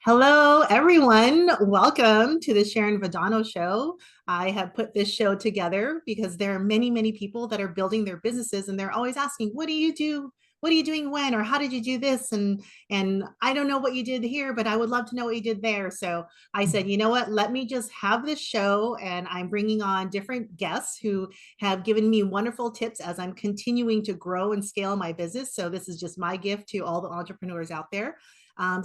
Hello, everyone. Welcome to the Sharon Vadano Show. I have put this show together because there are many, many people that are building their businesses and they're always asking, what do you do? What are you doing when? Or how did you do this? And I don't know what you did here, but I would love to know what you did there. So I said, you know what? Let me just have this show. And I'm bringing on different guests who have given me wonderful tips as I'm continuing to grow and scale my business. So this is just my gift to all the entrepreneurs out there.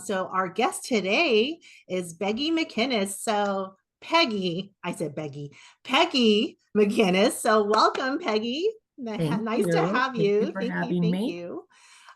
So our guest today is Peggy McInnes. So I said Peggy McInnes. So welcome, Peggy. Thank Nice to you. have Thank you you. for Thank you. having Thank me. you.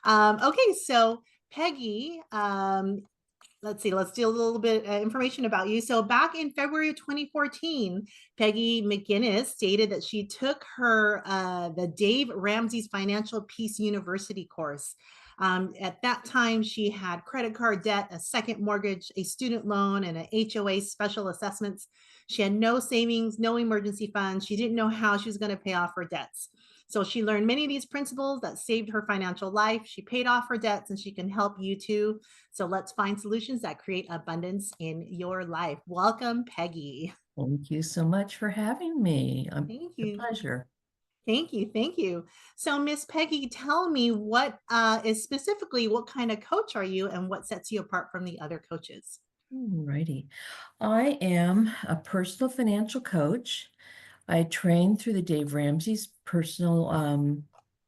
Okay, so Peggy, let's see, let's do a little bit information about you. So back in February of 2014, Peggy McInnes stated that she took the Dave Ramsey's Financial Peace University course. At that time, she had credit card debt, a second mortgage, a student loan, and an HOA special assessments. She had no savings, no emergency funds. She didn't know how she was going to pay off her debts. So she learned many of these principles that saved her financial life. She paid off her debts and she can help you too. So let's find solutions that create abundance in your life. Welcome, Peggy. Thank you so much for having me. Thank It's a you. pleasure. Thank you. Thank you. So, Miss Peggy, tell me what is specifically what kind of coach are you and what sets you apart from the other coaches? Alrighty. I am a personal financial coach. I train through the Dave Ramsey's personal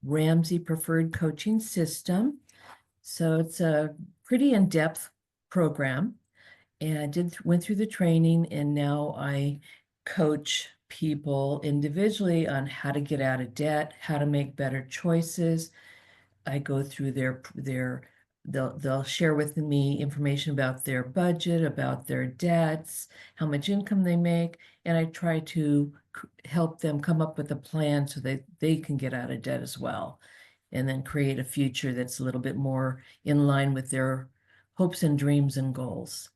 Ramsey preferred coaching system. So it's a pretty in-depth program. And I went through the training, and now I coach people individually on how to get out of debt, how to make better choices. I go through they'll share with me information about their budget, about their debts, how much income they make, and I try to help them come up with a plan so that they can get out of debt as well, and then create a future that's a little bit more in line with their hopes and dreams and goals.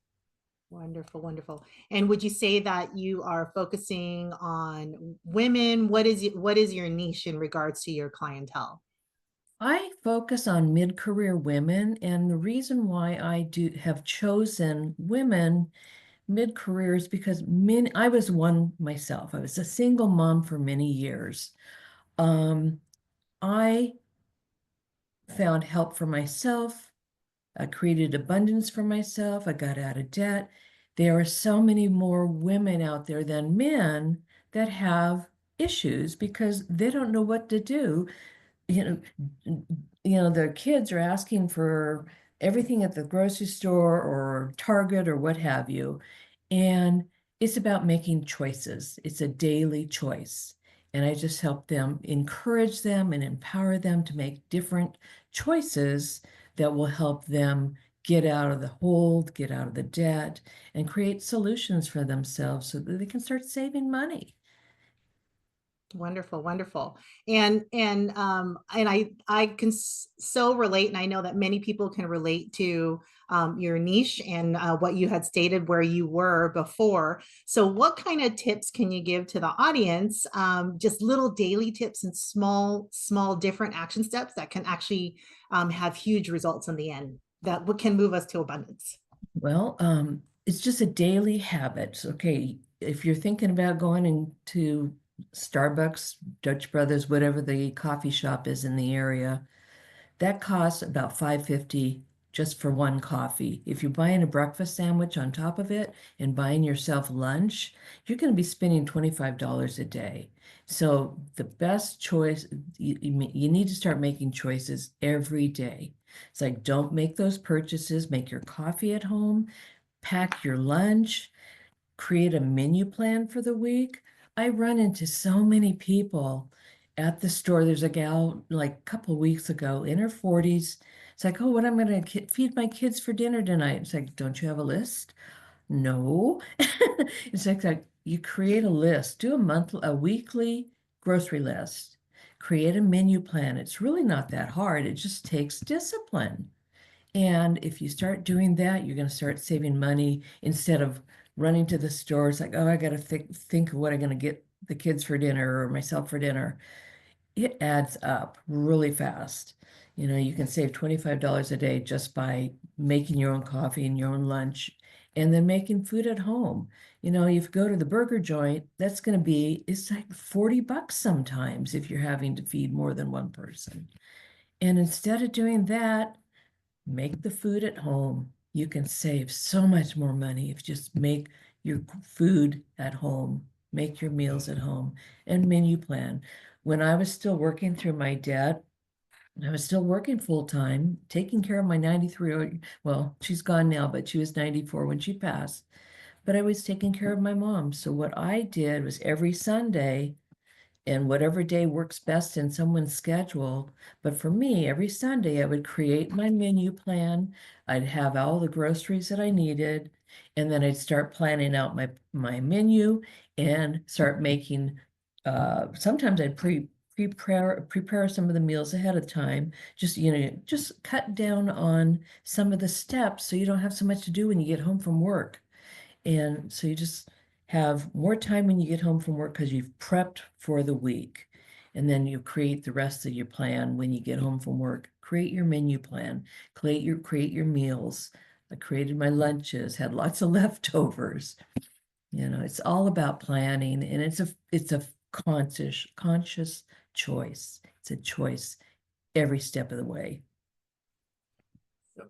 Wonderful, wonderful. And would you say that you are focusing on women? What is your niche in regards to your clientele? I focus on mid-career women, and the reason why I do have chosen women mid-career is because I was one myself. I was a single mom for many years. I found help for myself. I created abundance for myself. I got out of debt. There are so many more women out there than men that have issues because they don't know what to do. you know, their kids are asking for everything at the grocery store or Target or what have you. And it's about making choices. It's a daily choice. And I just help them, encourage them, and empower them to make different choices that will help them get out of the hold, get out of the debt, and create solutions for themselves so that they can start saving money. Wonderful, wonderful. And I can so relate, and I know that many people can relate to your niche and what you had stated where you were before. So what kind of tips can you give to the audience? Just little daily tips and small different action steps that can actually have huge results in the end that can move us to abundance. Well, it's just a daily habit. Okay, if you're thinking about going into Starbucks, Dutch Brothers, whatever the coffee shop is in the area, that costs about 5.50 just for one coffee. If you're buying a breakfast sandwich on top of it and buying yourself lunch, you're going to be spending $25 a day. So the best choice, you need to start making choices every day. It's like, don't make those purchases, make your coffee at home, pack your lunch, create a menu plan for the week. I run into so many people at the store. There's a gal like a couple weeks ago in her 40s. It's like, oh, what I'm going to feed my kids for dinner tonight. It's like, don't you have a list? No. It's like you create a list, do a weekly grocery list, create a menu plan. It's really not that hard. It just takes discipline. And if you start doing that, you're going to start saving money instead of running to the store. It's like, oh, I got to think of what I'm going to get the kids for dinner or myself for dinner. it adds up really fast. You know, you can save $25 a day just by making your own coffee and your own lunch and then making food at home. You know, if you go to the burger joint, that's going to be, it's like $40 sometimes if you're having to feed more than one person. And instead of doing that, make the food at home. You can save so much more money if you just make your food at home, make your meals at home, and menu plan. When I was still working through my debt, I was still working full time, taking care of my 93, well, she's gone now, but she was 94 when she passed. But I was taking care of my mom. So what I did was every Sunday, and whatever day works best in someone's schedule. But for me, every Sunday, I would create my menu plan. I'd have all the groceries that I needed, and then I'd start planning out my menu and start making. Sometimes I'd prepare some of the meals ahead of time. Just just cut down on some of the steps so you don't have so much to do when you get home from work. And so you just have more time when you get home from work because you've prepped for the week. And then you create the rest of your plan when you get home from work. Create your menu plan, create your meals. I created my lunches, had lots of leftovers. You know, it's all about planning, and it's a conscious choice. It's a choice every step of the way.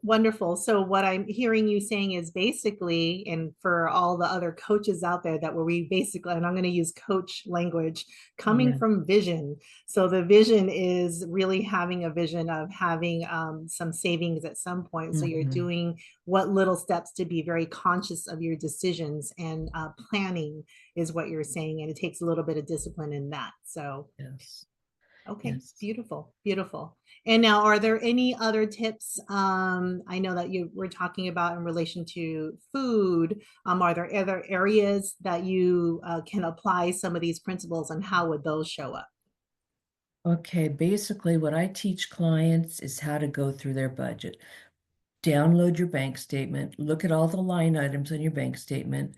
Wonderful. So what I'm hearing you saying is basically, and for all the other coaches out there that where we basically, and I'm going to use coach language, coming Yeah. from vision. So the vision is really having a vision of having some savings at some point. So you're Mhm. doing what little steps to be very conscious of your decisions, and planning is what you're saying. And it takes a little bit of discipline in that. So Yes. okay, Yes. beautiful, beautiful. And now, are there any other tips? I know that you were talking about in relation to food. Are there other areas that you can apply some of these principles, and how would those show up? Okay, basically what I teach clients is how to go through their budget. Download your bank statement, look at all the line items on your bank statement.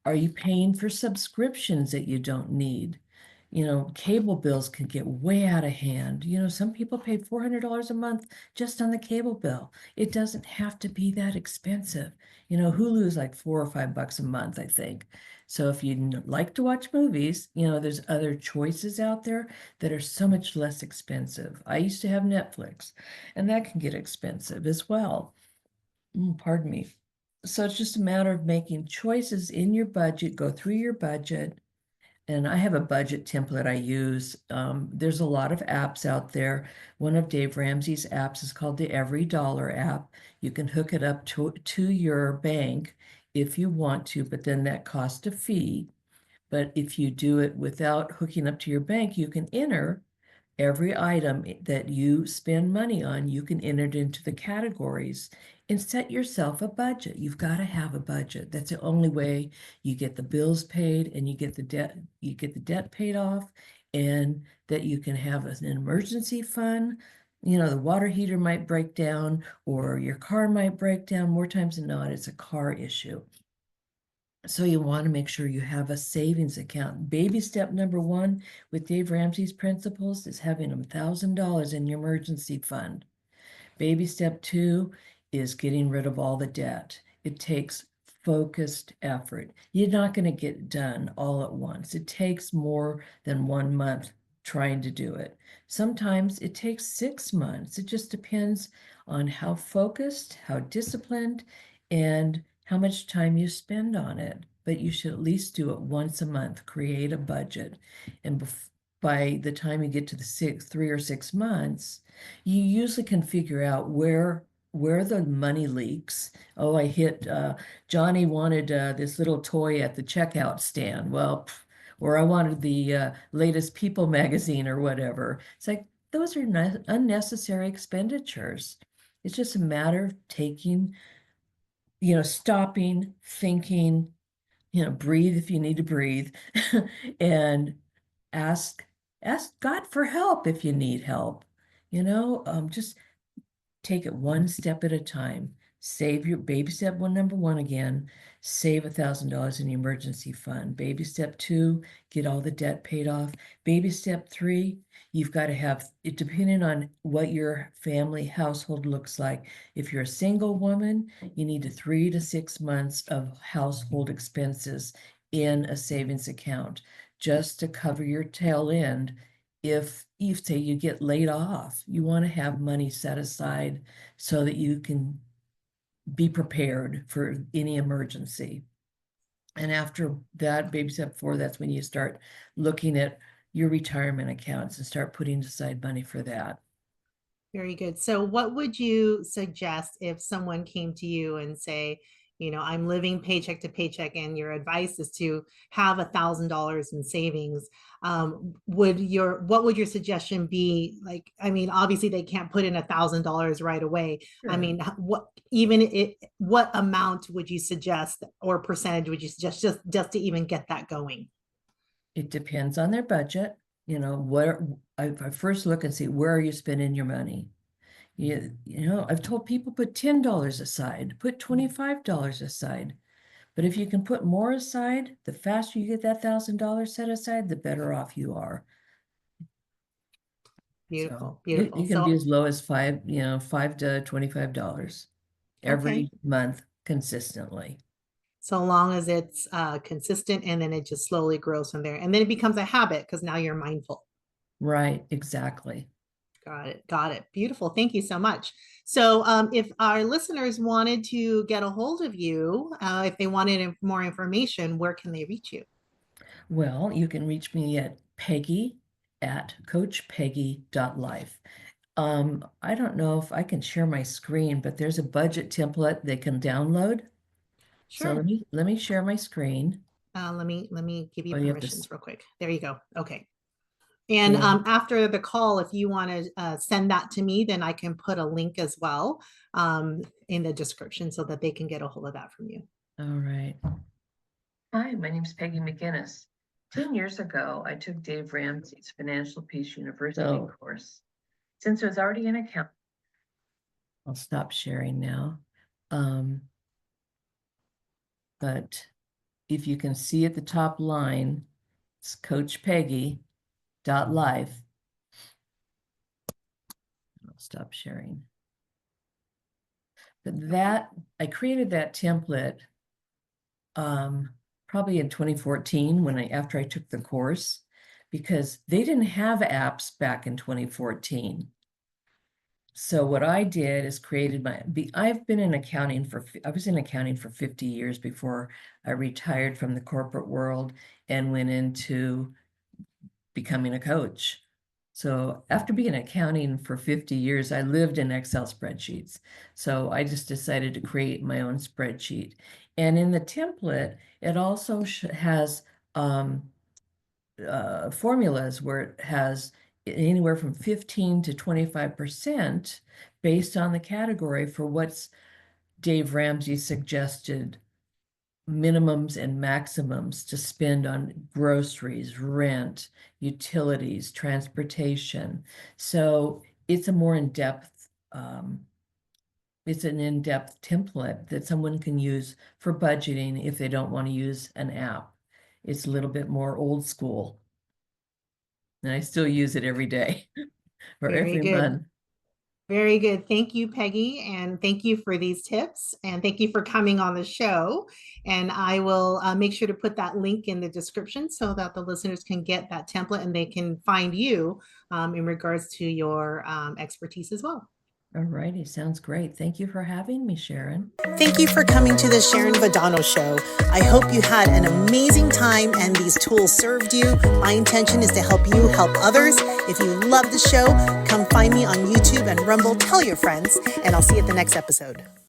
Are you paying for subscriptions that you don't need? You know, cable bills can get way out of hand. You know, some people pay $400 a month just on the cable bill. It doesn't have to be that expensive. You know, Hulu is like $4 or $5 a month, I think. So if you like to watch movies, you know, there's other choices out there that are so much less expensive. I used to have Netflix, and that can get expensive as well. Pardon me. So it's just a matter of making choices in your budget, go through your budget. And I have a budget template I use. There's a lot of apps out there. One of Dave Ramsey's apps is called the Every Dollar app. You can hook it up to your bank if you want to, but then that costs a fee. But if you do it without hooking up to your bank, you can enter every item that you spend money on, you can enter it into the categories and set yourself a budget. You've got to have a budget. That's the only way you get the bills paid and you get the debt paid off, and that you can have an emergency fund. You know, the water heater might break down or your car might break down. More times than not, it's a car issue. So you want to make sure you have a savings account. Baby step number one with Dave Ramsey's principles is having $1,000 in your emergency fund. Baby step two is getting rid of all the debt. It takes focused effort. You're not going to get it done all at once. It takes more than 1 month trying to do it. Sometimes it takes 6 months. It just depends on how focused, how disciplined, and how much time you spend on it. But you should at least do it once a month, create a budget. And by the time you get to the 3 or 6 months, you usually can figure out where the money leaks. Oh, I hit Johnny wanted this little toy at the checkout stand. Well, or I wanted the latest People magazine or whatever. It's like those are unnecessary expenditures. It's just a matter of taking, stopping, thinking, breathe if you need to breathe, and ask ask God for help if you need help. Just take it one step at a time. save your baby step number one again, save $1,000 in the emergency fund. Baby step 2, get all the debt paid off. Baby step 3, you've got to have it, depending on what your family household looks like. If you're a single woman, you need 3 to 6 months of household expenses in a savings account just to cover your tail end. If you say you get laid off, you want to have money set aside so that you can be prepared for any emergency. And after that, baby step 4, that's when you start looking at your retirement accounts and start putting aside money for that. Very good. So what would you suggest if someone came to you and say, I'm living paycheck to paycheck and your advice is to have $1,000 in savings? What would your suggestion be? Like, I mean, obviously they can't put in $1,000 right away. I Sure. mean, what amount would you suggest or percentage would you suggest just to even get that going? It depends on their budget. I first look and see, where are you spending your money? I've told people put $10 aside, put $25 aside. But if you can put more aside, the faster you get that $1,000 set aside, the better off you are. Beautiful, So beautiful. it can be as low as $5 to $25 every Okay. month consistently. So long as it's consistent, and then it just slowly grows from there. And then it becomes a habit because now you're mindful. Right, exactly. Got it. Got it. Beautiful. Thank you so much. So if our listeners wanted to get a hold of you, if they wanted more information, where can they reach you? Well, you can reach me at peggy@coachpeggy.life. I don't know if I can share my screen, but there's a budget template they can download. So Sure. let me share my screen. Let me give you Oh, you have permissions to, real quick. There you go. Okay. And yeah. after the call, if you want to send that to me, then I can put a link as well in the description so that they can get a hold of that from you. All right. Hi, my name is Peggy McGinnis. 10 years ago, I took Dave Ramsey's Financial Peace University course. Since I was already an accountant, I'll stop sharing now. But if you can see at the top line, it's coachpeggy.life. I'll stop sharing. But that, I created that template probably in 2014 after I took the course, because they didn't have apps back in 2014. So what I did is I've been in accounting I was in accounting for 50 years before I retired from the corporate world and went into becoming a coach. So after being in accounting for 50 years, I lived in Excel spreadsheets. So I just decided to create my own spreadsheet. And in the template, it also has formulas where it has anywhere from 15 to 25% based on the category for what's Dave Ramsey suggested minimums and maximums to spend on groceries, rent, utilities, transportation. So it's a more in-depth, it's an in-depth template that someone can use for budgeting if they don't want to use an app. It's a little bit more old school. And I still use it every day or Very every good. month. Very good. Thank you, Peggy. And thank you for these tips. And thank you for coming on the show. And I will make sure to put that link in the description so that the listeners can get that template and they can find you in regards to your expertise as well. All righty. Sounds great. Thank you for having me, Sharon. Thank you for coming to the Sharon Vadano Show. I hope you had an amazing time and these tools served you. My intention is to help you help others. If you love the show, come find me on YouTube and Rumble. Tell your friends, and I'll see you at the next episode.